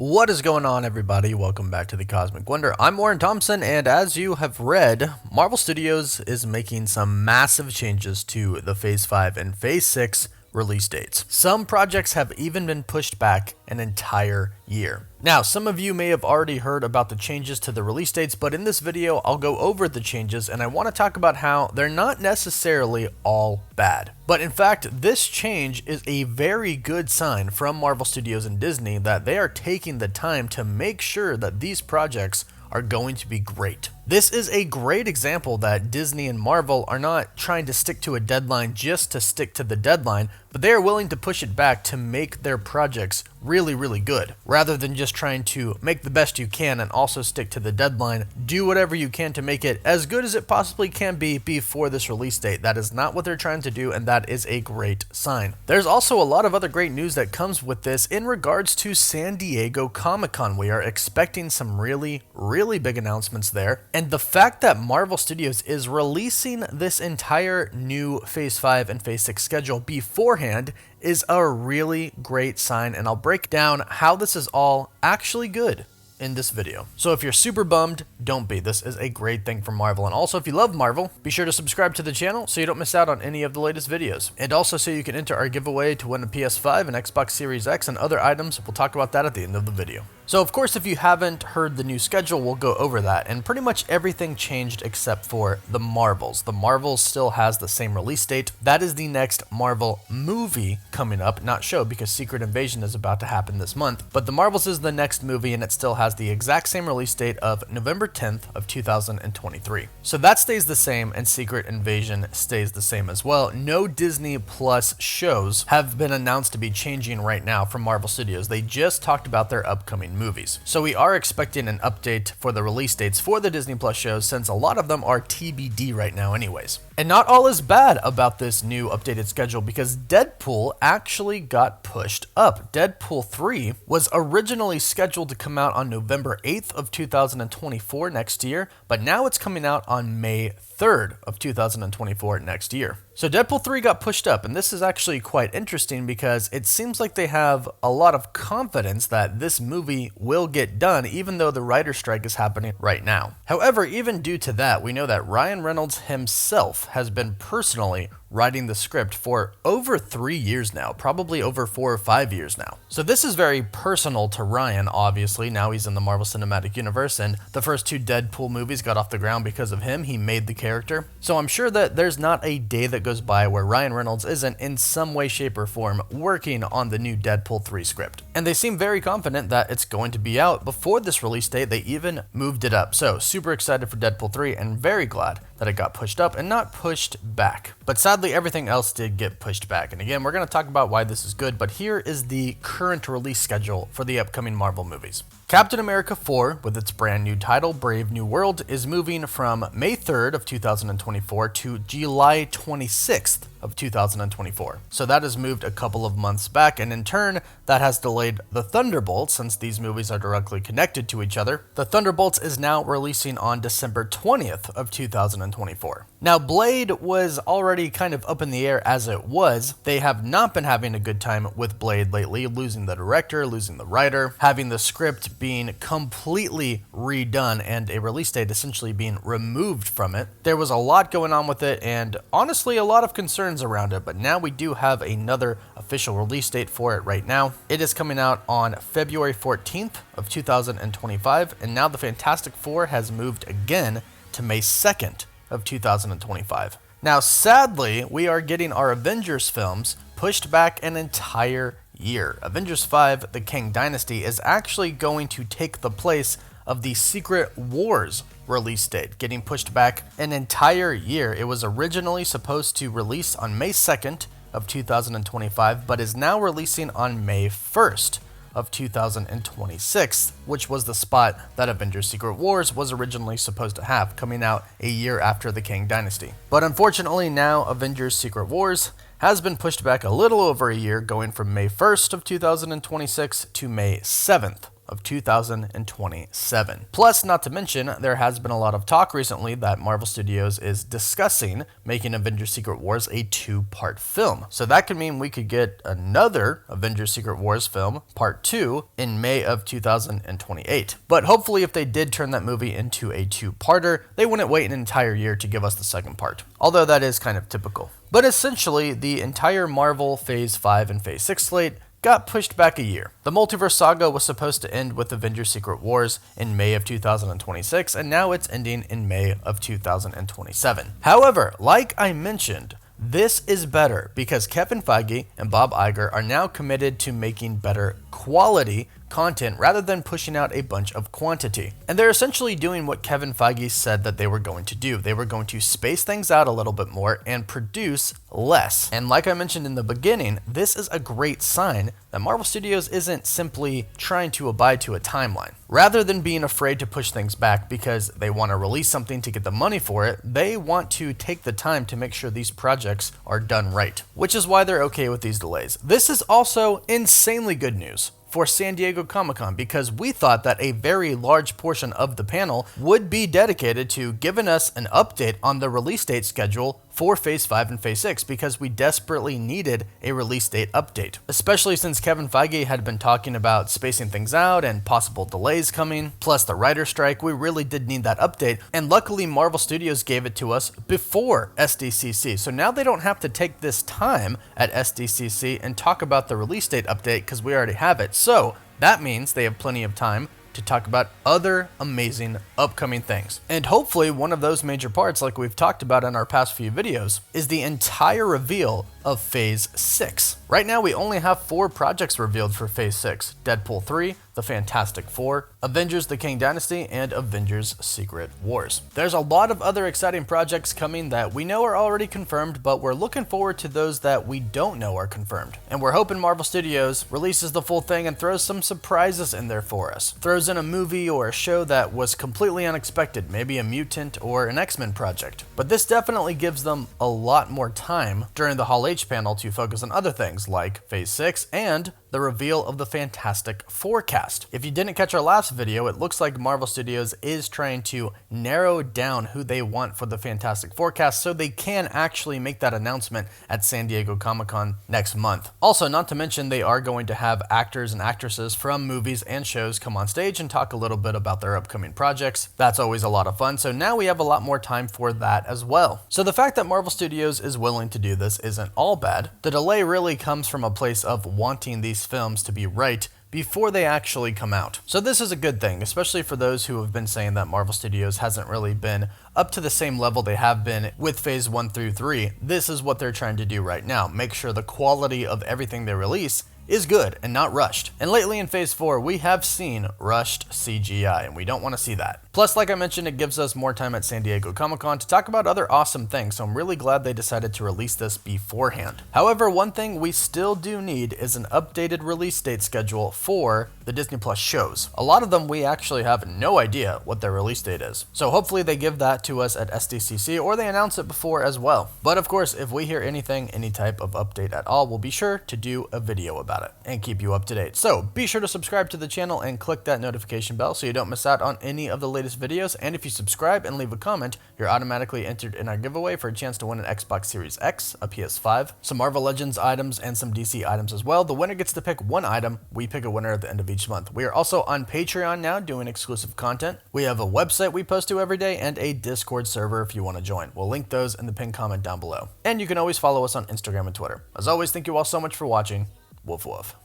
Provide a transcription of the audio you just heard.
What is going on, everybody? Welcome back to the Cosmic Wonder. I'm Warren Thompson, and as you have read, Marvel Studios is making some massive changes to the Phase 5 and Phase 6 release dates. Some projects have even been pushed back an entire year. Now, some of you may have already heard about the changes to the release dates, but in this video, I'll go over the changes and I want to talk about how they're not necessarily all bad. But in fact, this change is a very good sign from Marvel Studios and Disney that they are taking the time to make sure that these projects are going to be great. This is a great example that Disney and Marvel are not trying to stick to a deadline just to stick to the deadline, but they are willing to push it back to make their projects really, really good. Rather than just trying to make the best you can and also stick to the deadline, do whatever you can to make it as good as it possibly can be before this release date. That is not what they're trying to do, and that is a great sign. There's also a lot of other great news that comes with this in regards to San Diego Comic-Con. We are expecting some really, really big announcements there. And the fact that Marvel Studios is releasing this entire new Phase 5 and Phase 6 schedule beforehand is a really great sign, and I'll break down how this is all actually good in this video. So if you're super bummed, don't be. This is a great thing for Marvel. And also, if you love Marvel, be sure to subscribe to the channel so you don't miss out on any of the latest videos. And also so you can enter our giveaway to win a PS5, an Xbox Series X, and other items. We'll talk about that at the end of the video. So of course, if you haven't heard the new schedule, we'll go over that. And pretty much everything changed except for the Marvels. The Marvels still has the same release date. That is the next Marvel movie coming up, not show, because Secret Invasion is about to happen this month. But the Marvels is the next movie, and it still has the exact same release date of November 10th of 2023. So that stays the same, and Secret Invasion stays the same as well. No Disney Plus shows have been announced to be changing right now from Marvel Studios. They just talked about their upcoming movies. So we are expecting an update for the release dates for the Disney Plus shows, since a lot of them are TBD right now anyways. And not all is bad about this new updated schedule, because Deadpool actually got pushed up. Deadpool 3 was originally scheduled to come out on November 8th of 2024 next year, but now it's coming out on May 3rd of 2024 next year. So Deadpool 3 got pushed up, and this is actually quite interesting because it seems like they have a lot of confidence that this movie will get done, even though the writer's strike is happening right now. However, even due to that, we know that Ryan Reynolds himself has been personally writing the script for over 3 years now, probably over 4 or 5 years now. So this is very personal to Ryan, obviously. Now he's in the Marvel Cinematic Universe, and the first 2 Deadpool movies got off the ground because of him. He made the character. So I'm sure that there's not a day that goes by where Ryan Reynolds isn't in some way, shape, or form working on the new Deadpool 3 script. And they seem very confident that it's going to be out before this release date. They even moved it up. So super excited for Deadpool 3 and very glad that it got pushed up and not pushed back. But sadly, everything else did get pushed back. And again, we're going to talk about why this is good, but here is the current release schedule for the upcoming Marvel movies. Captain America 4, with its brand new title, Brave New World, is moving from May 3rd of 2024 to July 26th of 2024. So that has moved a couple of months back, and in turn, that has delayed the Thunderbolts, since these movies are directly connected to each other. The Thunderbolts is now releasing on December 20th of 2024. Now, Blade was already kind of up in the air as it was. They have not been having a good time with Blade lately, losing the director, losing the writer, having the script being completely redone, and a release date essentially being removed from it. There was a lot going on with it, and honestly, a lot of concerns around it, but now we do have another official release date for it right now. It is coming out on February 14th of 2025, and now the Fantastic Four has moved again to May 2nd of 2025. Now, sadly, we are getting our Avengers films pushed back an entire year. Avengers 5, the Kang Dynasty, is actually going to take the place of the Secret Wars release date, getting pushed back an entire year. It was originally supposed to release on May 2nd of 2025, but is now releasing on May 1st of 2026, which was the spot that Avengers Secret Wars was originally supposed to have, coming out a year after the Kang Dynasty. But unfortunately, now Avengers Secret Wars has been pushed back a little over a year, going from May 1st of 2026 to May 7th of 2027. Plus, not to mention, there has been a lot of talk recently that Marvel Studios is discussing making Avengers Secret Wars a 2-part film. So that could mean we could get another Avengers Secret Wars film, part 2, in May of 2028. But hopefully if they did turn that movie into a 2-parter, they wouldn't wait an entire year to give us the second part. Although that is kind of typical. But essentially, the entire Marvel Phase 5 and Phase 6 slate got pushed back a year. The multiverse saga was supposed to end with Avengers Secret Wars in May of 2026, and now it's ending in May of 2027. However, like I mentioned, this is better because Kevin Feige and Bob Iger are now committed to making better quality content rather than pushing out a bunch of quantity. And they're essentially doing what Kevin Feige said that they were going to do. They were going to space things out a little bit more and produce less. And like I mentioned in the beginning, this is a great sign that Marvel Studios isn't simply trying to abide to a timeline. Rather than being afraid to push things back because they want to release something to get the money for it, they want to take the time to make sure these projects are done right, which is why they're okay with these delays. This is also insanely good news for San Diego Comic-Con because we thought that a very large portion of the panel would be dedicated to giving us an update on the release date schedule for Phase 5 and Phase 6 because we desperately needed a release date update, especially since Kevin Feige had been talking about spacing things out and possible delays coming, plus the writer strike. We really did need that update, and luckily Marvel Studios gave it to us before SDCC, so now they don't have to take this time at SDCC and talk about the release date update because we already have it. So that means they have plenty of time to talk about other amazing upcoming things. And hopefully one of those major parts, like we've talked about in our past few videos, is the entire reveal of Phase 6. Right now we only have 4 projects revealed for Phase 6. Deadpool 3, The Fantastic Four, Avengers the Kang Dynasty, and Avengers Secret Wars. There's a lot of other exciting projects coming that we know are already confirmed, but we're looking forward to those that we don't know are confirmed. And we're hoping Marvel Studios releases the full thing and throws some surprises in there for us. Throws in a movie or a show that was completely unexpected, maybe a mutant or an X-Men project. But this definitely gives them a lot more time during the Hall H panel to focus on other things like Phase 6 and the reveal of the Fantastic Four cast. If you didn't catch our last video, it looks like Marvel Studios is trying to narrow down who they want for the Fantastic Four cast so they can actually make that announcement at San Diego Comic-Con next month. Also, not to mention, they are going to have actors and actresses from movies and shows come on stage and talk a little bit about their upcoming projects. That's always a lot of fun, so now we have a lot more time for that as well. So the fact that Marvel Studios is willing to do this isn't all bad. The delay really comes from a place of wanting these films to be right before they actually come out. So this is a good thing, especially for those who have been saying that Marvel Studios hasn't really been up to the same level they have been with Phase 1 through 3. This is what they're trying to do right now. Make sure the quality of everything they release is good and not rushed. And lately in Phase 4, we have seen rushed CGI, and we don't want to see that. Plus, like I mentioned, it gives us more time at San Diego Comic-Con to talk about other awesome things, so I'm really glad they decided to release this beforehand. However, one thing we still do need is an updated release date schedule for the Disney Plus shows. A lot of them we actually have no idea what their release date is. So hopefully they give that to us at SDCC, or they announce it before as well. But of course, if we hear anything, any type of update at all, we'll be sure to do a video about it and keep you up to date. So be sure to subscribe to the channel and click that notification bell so you don't miss out on any of the latest videos. And if you subscribe and leave a comment, you're automatically entered in our giveaway for a chance to win an Xbox Series X, a PS5, some Marvel Legends items, and some DC items as well. The winner gets to pick one item. We pick a winner at the end of each month. We are also on Patreon now doing exclusive content. We have a website we post to every day and a Discord server if you want to join. We'll link those in the pinned comment down below. And you can always follow us on Instagram and Twitter. As always, thank you all so much for watching. Woof woof.